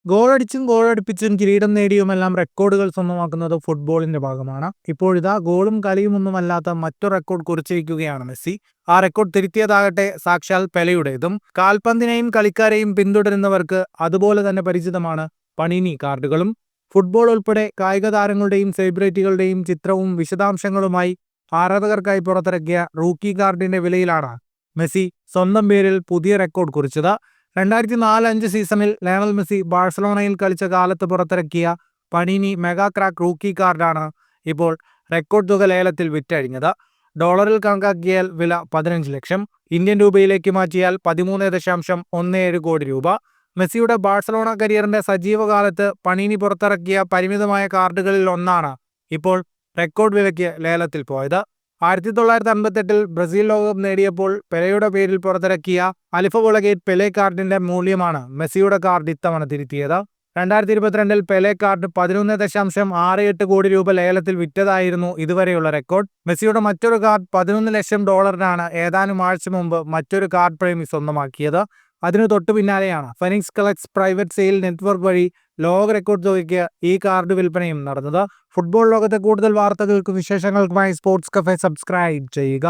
ഗോളടിച്ചും ഗോളടിപ്പിച്ചും കിരീടം നേടിയുമെല്ലാം റെക്കോർഡുകൾ സ്വന്തമാക്കുന്നത് ഫുട്ബോളിന്റെ ഭാഗമാണ്. ഇപ്പോഴിതാ ഗോളും കളിയുമൊന്നുമല്ലാത്ത മറ്റു റെക്കോർഡ് കുറിച്ചിരിക്കുകയാണ് മെസ്സി. ആ റെക്കോർഡ് തിരുത്തിയതാകട്ടെ സാക്ഷാൽ പെലെയുടേതും. കാൽപന്തിനെയും കളിക്കാരെയും പിന്തുടരുന്നവർക്ക് അതുപോലെ തന്നെ പരിചിതമാണ് പണീനി കാർഡുകളും. ഫുട്ബോൾ ഉൾപ്പെടെ കായിക താരങ്ങളുടെയും സെലിബ്രിറ്റികളുടെയും ചിത്രവും വിശദാംശങ്ങളുമായി ആരാധകർക്കായി പുറത്തിറക്കിയ റൂക്കി കാർഡിന്റെ വിലയിലാണ് മെസ്സി സ്വന്തം പേരിൽ പുതിയ റെക്കോർഡ് കുറിച്ചത്. 2004-05 സീസണിൽ ലയണൽ മെസ്സി ബാഴ്സലോണയിൽ കളിച്ച കാലത്ത് പുറത്തിറക്കിയ പണീനി മെഗാ ക്രാക്ക് റൂക്കി കാർഡാണ് ഇപ്പോൾ റെക്കോർഡ് തുക ലേലത്തിൽ വിറ്റഴിഞ്ഞത്. ഡോളറിൽ കണക്കാക്കിയാൽ വില 15 ലക്ഷം, ഇന്ത്യൻ രൂപയിലേക്ക് മാറ്റിയാൽ 13.17 കോടി രൂപ. മെസ്സിയുടെ ബാഴ്സലോണ കരിയറിന്റെ സജീവകാലത്ത് പണീനി പുറത്തിറക്കിയ പരിമിതമായ കാർഡുകളിൽ ഒന്നാണ് ഇപ്പോൾ റെക്കോർഡ് വിലയ്ക്ക് ലേലത്തിൽ പോയത്. 1958 ബ്രസീൽ ലോകകപ്പ് നേടിയപ്പോൾ പെലെയുടെ പേരിൽ പുറത്തിറക്കിയ അലിഫ ബുളഗേറ്റ് പെലെ കാർഡിന്റെ മൂല്യമാണ് മെസ്സിയുടെ കാർഡ് ഇത്തവണ തിരുത്തിയത്. 2022 പെലെ കാർഡ് 11.68 കോടി രൂപ ലേലത്തിൽ വിറ്റതായിരുന്നു ഇതുവരെയുള്ള റെക്കോർഡ്. മെസ്സിയുടെ മറ്റൊരു കാർഡ് 11 ലക്ഷം ഡോളറിനാണ് ഏതാനും ആഴ്ച മുമ്പ് മറ്റൊരു കാർഡ് പ്രേമി സ്വന്തമാക്കിയത്. അതിനു തൊട്ടു പിന്നാലെയാണ് Phoenix collects private sale network വഴി ലോക റെക്കോർഡ് തുകയ്ക്ക് ഈ കാർഡ് വിൽപ്പനയും നടന്നത്. ഫുട്ബോൾ ലോകത്തെ കൂടുതൽ വാർത്തകൾക്കും വിശേഷങ്ങൾക്കുമായി സ്പോർട്സ് കഫേ സബ്സ്ക്രൈബ് ചെയ്യുക.